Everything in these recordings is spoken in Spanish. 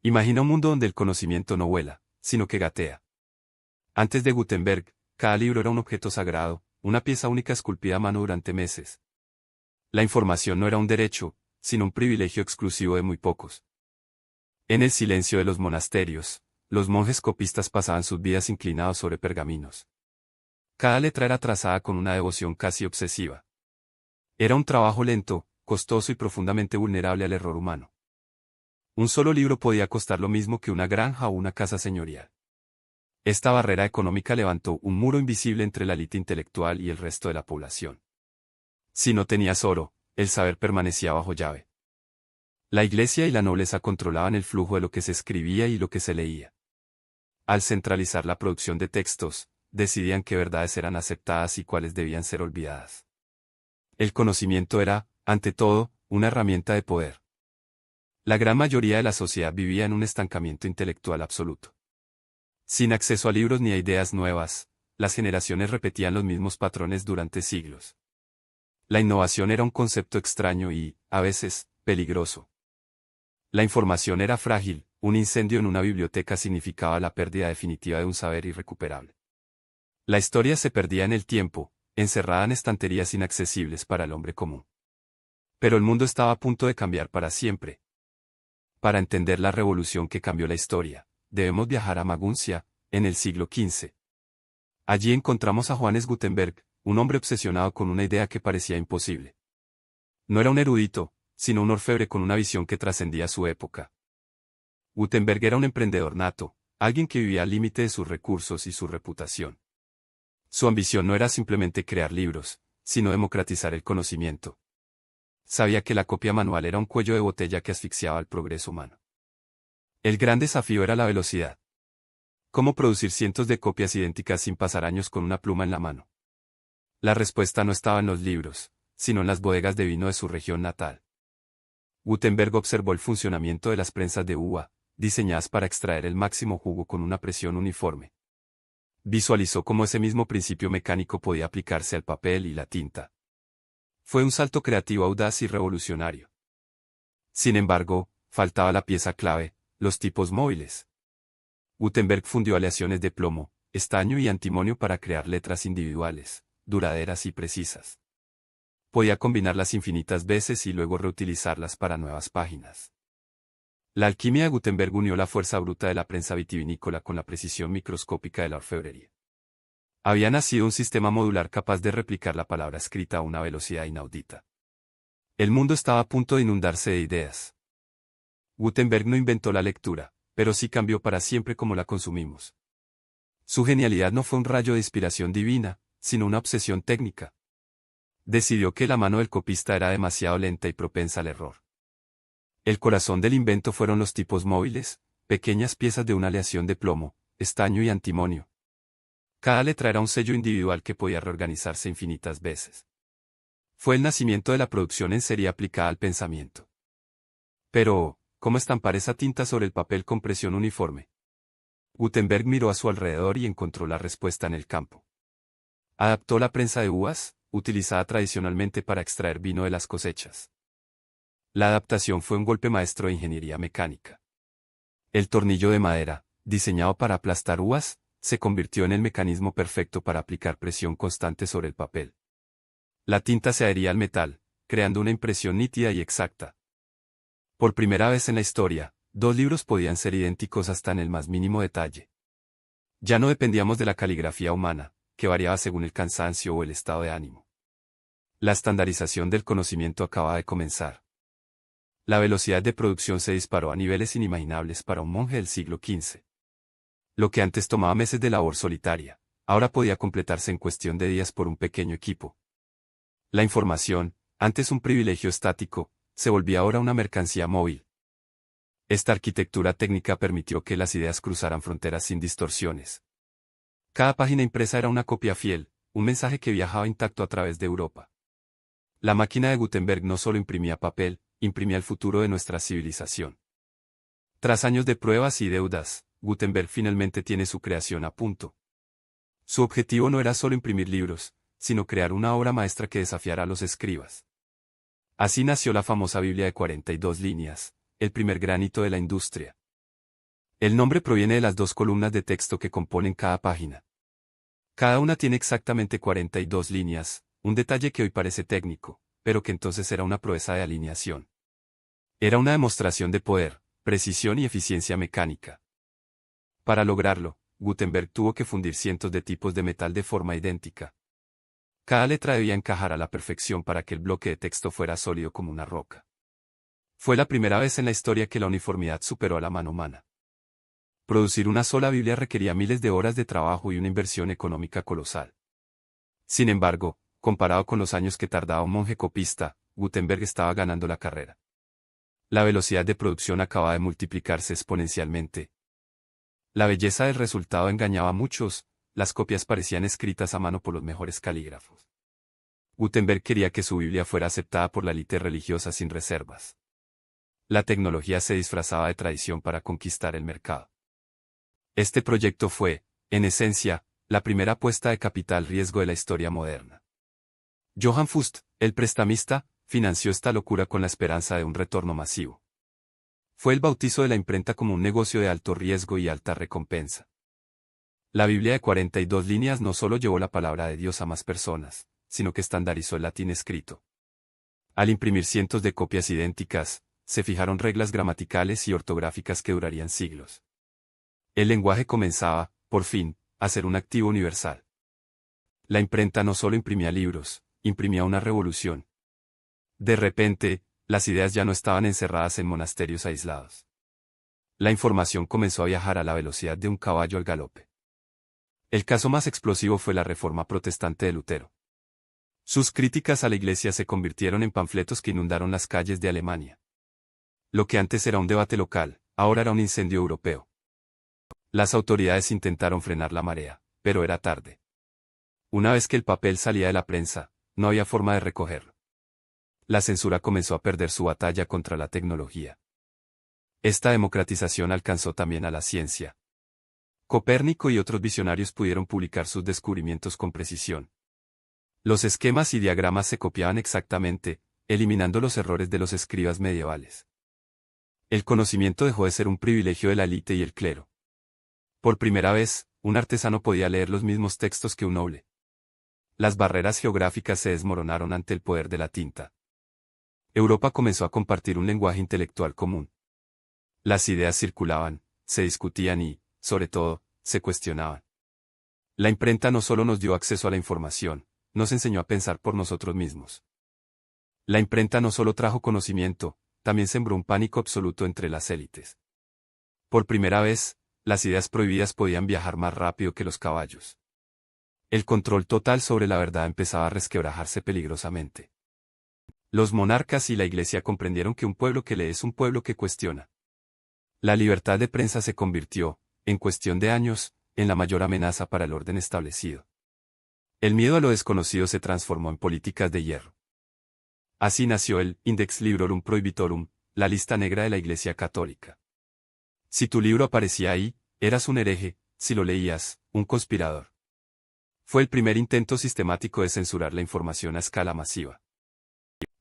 Imagina un mundo donde el conocimiento no vuela, sino que gatea. Antes de Gutenberg, cada libro era un objeto sagrado, una pieza única esculpida a mano durante meses. La información no era un derecho, sino un privilegio exclusivo de muy pocos. En el silencio de los monasterios, los monjes copistas pasaban sus vidas inclinados sobre pergaminos. Cada letra era trazada con una devoción casi obsesiva. Era un trabajo lento, costoso y profundamente vulnerable al error humano. Un solo libro podía costar lo mismo que una granja o una casa señorial. Esta barrera económica levantó un muro invisible entre la élite intelectual y el resto de la población. Si no tenías oro, el saber permanecía bajo llave. La iglesia y la nobleza controlaban el flujo de lo que se escribía y lo que se leía. Al centralizar la producción de textos, decidían qué verdades eran aceptadas y cuáles debían ser olvidadas. El conocimiento era, ante todo, una herramienta de poder. La gran mayoría de la sociedad vivía en un estancamiento intelectual absoluto. Sin acceso a libros ni a ideas nuevas, las generaciones repetían los mismos patrones durante siglos. La innovación era un concepto extraño y, a veces, peligroso. La información era frágil, un incendio en una biblioteca significaba la pérdida definitiva de un saber irrecuperable. La historia se perdía en el tiempo, encerrada en estanterías inaccesibles para el hombre común. Pero el mundo estaba a punto de cambiar para siempre. Para entender la revolución que cambió la historia, debemos viajar a Maguncia, en el siglo XV. Allí encontramos a Johannes Gutenberg, un hombre obsesionado con una idea que parecía imposible. No era un erudito, sino un orfebre con una visión que trascendía su época. Gutenberg era un emprendedor nato, alguien que vivía al límite de sus recursos y su reputación. Su ambición no era simplemente crear libros, sino democratizar el conocimiento. Sabía que la copia manual era un cuello de botella que asfixiaba al progreso humano. El gran desafío era la velocidad. ¿Cómo producir cientos de copias idénticas sin pasar años con una pluma en la mano? La respuesta no estaba en los libros, sino en las bodegas de vino de su región natal. Gutenberg observó el funcionamiento de las prensas de uva, diseñadas para extraer el máximo jugo con una presión uniforme. Visualizó cómo ese mismo principio mecánico podía aplicarse al papel y la tinta. Fue un salto creativo audaz y revolucionario. Sin embargo, faltaba la pieza clave, los tipos móviles. Gutenberg fundió aleaciones de plomo, estaño y antimonio para crear letras individuales, duraderas y precisas. Podía combinarlas infinitas veces y luego reutilizarlas para nuevas páginas. La alquimia de Gutenberg unió la fuerza bruta de la prensa vitivinícola con la precisión microscópica de la orfebrería. Había nacido un sistema modular capaz de replicar la palabra escrita a una velocidad inaudita. El mundo estaba a punto de inundarse de ideas. Gutenberg no inventó la lectura, pero sí cambió para siempre cómo la consumimos. Su genialidad no fue un rayo de inspiración divina, sino una obsesión técnica. Decidió que la mano del copista era demasiado lenta y propensa al error. El corazón del invento fueron los tipos móviles, pequeñas piezas de una aleación de plomo, estaño y antimonio. Cada letra era un sello individual que podía reorganizarse infinitas veces. Fue el nacimiento de la producción en serie aplicada al pensamiento. Pero, ¿cómo estampar esa tinta sobre el papel con presión uniforme? Gutenberg miró a su alrededor y encontró la respuesta en el campo. Adaptó la prensa de uvas, utilizada tradicionalmente para extraer vino de las cosechas. La adaptación fue un golpe maestro de ingeniería mecánica. El tornillo de madera, diseñado para aplastar uvas, se convirtió en el mecanismo perfecto para aplicar presión constante sobre el papel. La tinta se adhería al metal, creando una impresión nítida y exacta. Por primera vez en la historia, dos libros podían ser idénticos hasta en el más mínimo detalle. Ya no dependíamos de la caligrafía humana, que variaba según el cansancio o el estado de ánimo. La estandarización del conocimiento acababa de comenzar. La velocidad de producción se disparó a niveles inimaginables para un monje del siglo XV. Lo que antes tomaba meses de labor solitaria, ahora podía completarse en cuestión de días por un pequeño equipo. La información, antes un privilegio estático, se volvía ahora una mercancía móvil. Esta arquitectura técnica permitió que las ideas cruzaran fronteras sin distorsiones. Cada página impresa era una copia fiel, un mensaje que viajaba intacto a través de Europa. La máquina de Gutenberg no solo imprimía papel, imprimía el futuro de nuestra civilización. Tras años de pruebas y deudas, Gutenberg finalmente tiene su creación a punto. Su objetivo no era solo imprimir libros, sino crear una obra maestra que desafiara a los escribas. Así nació la famosa Biblia de 42 líneas, el primer gran hito de la industria. El nombre proviene de las dos columnas de texto que componen cada página. Cada una tiene exactamente 42 líneas, un detalle que hoy parece técnico, pero que entonces era una proeza de alineación. Era una demostración de poder, precisión y eficiencia mecánica. Para lograrlo, Gutenberg tuvo que fundir cientos de tipos de metal de forma idéntica. Cada letra debía encajar a la perfección para que el bloque de texto fuera sólido como una roca. Fue la primera vez en la historia que la uniformidad superó a la mano humana. Producir una sola Biblia requería miles de horas de trabajo y una inversión económica colosal. Sin embargo, comparado con los años que tardaba un monje copista, Gutenberg estaba ganando la carrera. La velocidad de producción acababa de multiplicarse exponencialmente. La belleza del resultado engañaba a muchos, las copias parecían escritas a mano por los mejores calígrafos. Gutenberg quería que su Biblia fuera aceptada por la élite religiosa sin reservas. La tecnología se disfrazaba de tradición para conquistar el mercado. Este proyecto fue, en esencia, la primera apuesta de capital riesgo de la historia moderna. Johann Fust, el prestamista, financió esta locura con la esperanza de un retorno masivo. Fue el bautizo de la imprenta como un negocio de alto riesgo y alta recompensa. La Biblia de 42 líneas no solo llevó la palabra de Dios a más personas, sino que estandarizó el latín escrito. Al imprimir cientos de copias idénticas, se fijaron reglas gramaticales y ortográficas que durarían siglos. El lenguaje comenzaba, por fin, a ser un activo universal. La imprenta no solo imprimía libros, imprimía una revolución. De repente, las ideas ya no estaban encerradas en monasterios aislados. La información comenzó a viajar a la velocidad de un caballo al galope. El caso más explosivo fue la Reforma Protestante de Lutero. Sus críticas a la Iglesia se convirtieron en panfletos que inundaron las calles de Alemania. Lo que antes era un debate local, ahora era un incendio europeo. Las autoridades intentaron frenar la marea, pero era tarde. Una vez que el papel salía de la prensa, no había forma de recogerlo. La censura comenzó a perder su batalla contra la tecnología. Esta democratización alcanzó también a la ciencia. Copérnico y otros visionarios pudieron publicar sus descubrimientos con precisión. Los esquemas y diagramas se copiaban exactamente, eliminando los errores de los escribas medievales. El conocimiento dejó de ser un privilegio de la élite y el clero. Por primera vez, un artesano podía leer los mismos textos que un noble. Las barreras geográficas se desmoronaron ante el poder de la tinta. Europa comenzó a compartir un lenguaje intelectual común. Las ideas circulaban, se discutían y, sobre todo, se cuestionaban. La imprenta no solo nos dio acceso a la información, nos enseñó a pensar por nosotros mismos. La imprenta no solo trajo conocimiento, también sembró un pánico absoluto entre las élites. Por primera vez, las ideas prohibidas podían viajar más rápido que los caballos. El control total sobre la verdad empezaba a resquebrajarse peligrosamente. Los monarcas y la Iglesia comprendieron que un pueblo que lee es un pueblo que cuestiona. La libertad de prensa se convirtió, en cuestión de años, en la mayor amenaza para el orden establecido. El miedo a lo desconocido se transformó en políticas de hierro. Así nació el Index Librorum Prohibitorum, la lista negra de la Iglesia Católica. Si tu libro aparecía ahí, eras un hereje; si lo leías, un conspirador. Fue el primer intento sistemático de censurar la información a escala masiva.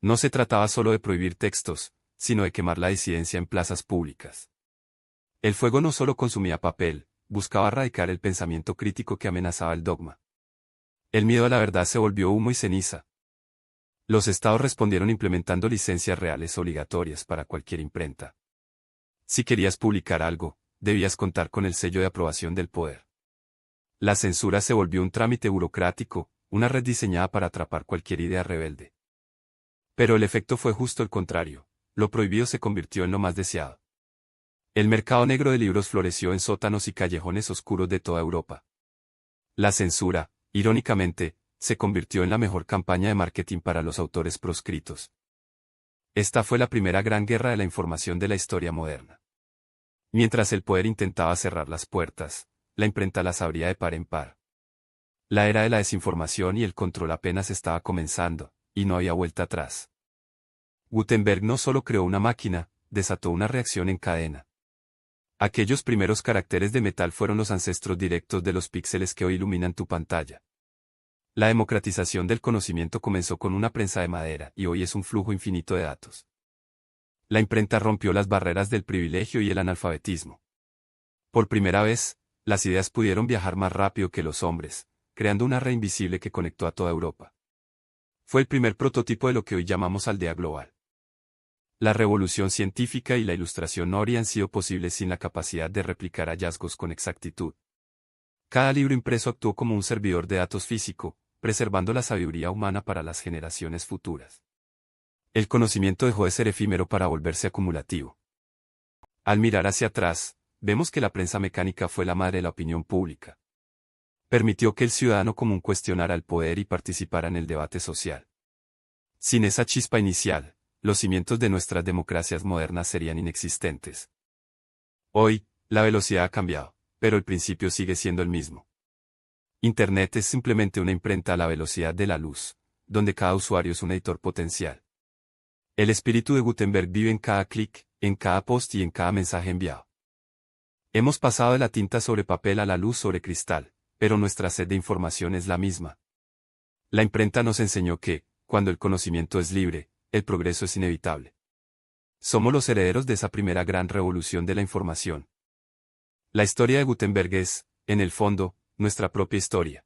No se trataba solo de prohibir textos, sino de quemar la disidencia en plazas públicas. El fuego no solo consumía papel, buscaba erradicar el pensamiento crítico que amenazaba el dogma. El miedo a la verdad se volvió humo y ceniza. Los estados respondieron implementando licencias reales obligatorias para cualquier imprenta. Si querías publicar algo, debías contar con el sello de aprobación del poder. La censura se volvió un trámite burocrático, una red diseñada para atrapar cualquier idea rebelde. Pero el efecto fue justo el contrario, lo prohibido se convirtió en lo más deseado. El mercado negro de libros floreció en sótanos y callejones oscuros de toda Europa. La censura, irónicamente, se convirtió en la mejor campaña de marketing para los autores proscritos. Esta fue la primera gran guerra de la información de la historia moderna. Mientras el poder intentaba cerrar las puertas, la imprenta las abría de par en par. La era de la desinformación y el control apenas estaba comenzando, y no había vuelta atrás. Gutenberg no solo creó una máquina, desató una reacción en cadena. Aquellos primeros caracteres de metal fueron los ancestros directos de los píxeles que hoy iluminan tu pantalla. La democratización del conocimiento comenzó con una prensa de madera y hoy es un flujo infinito de datos. La imprenta rompió las barreras del privilegio y el analfabetismo. Por primera vez, las ideas pudieron viajar más rápido que los hombres, creando una red invisible que conectó a toda Europa. Fue el primer prototipo de lo que hoy llamamos aldea global. La revolución científica y la ilustración no habrían sido posibles sin la capacidad de replicar hallazgos con exactitud. Cada libro impreso actuó como un servidor de datos físico, preservando la sabiduría humana para las generaciones futuras. El conocimiento dejó de ser efímero para volverse acumulativo. Al mirar hacia atrás, vemos que la prensa mecánica fue la madre de la opinión pública. Permitió que el ciudadano común cuestionara el poder y participara en el debate social. Sin esa chispa inicial, los cimientos de nuestras democracias modernas serían inexistentes. Hoy, la velocidad ha cambiado, pero el principio sigue siendo el mismo. Internet es simplemente una imprenta a la velocidad de la luz, donde cada usuario es un editor potencial. El espíritu de Gutenberg vive en cada clic, en cada post y en cada mensaje enviado. Hemos pasado de la tinta sobre papel a la luz sobre cristal, pero nuestra sed de información es la misma. La imprenta nos enseñó que, cuando el conocimiento es libre, el progreso es inevitable. Somos los herederos de esa primera gran revolución de la información. La historia de Gutenberg es, en el fondo, nuestra propia historia.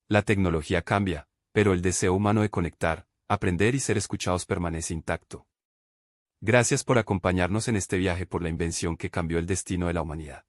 La tecnología cambia, pero el deseo humano de conectar, aprender y ser escuchados permanece intacto. Gracias por acompañarnos en este viaje por la invención que cambió el destino de la humanidad.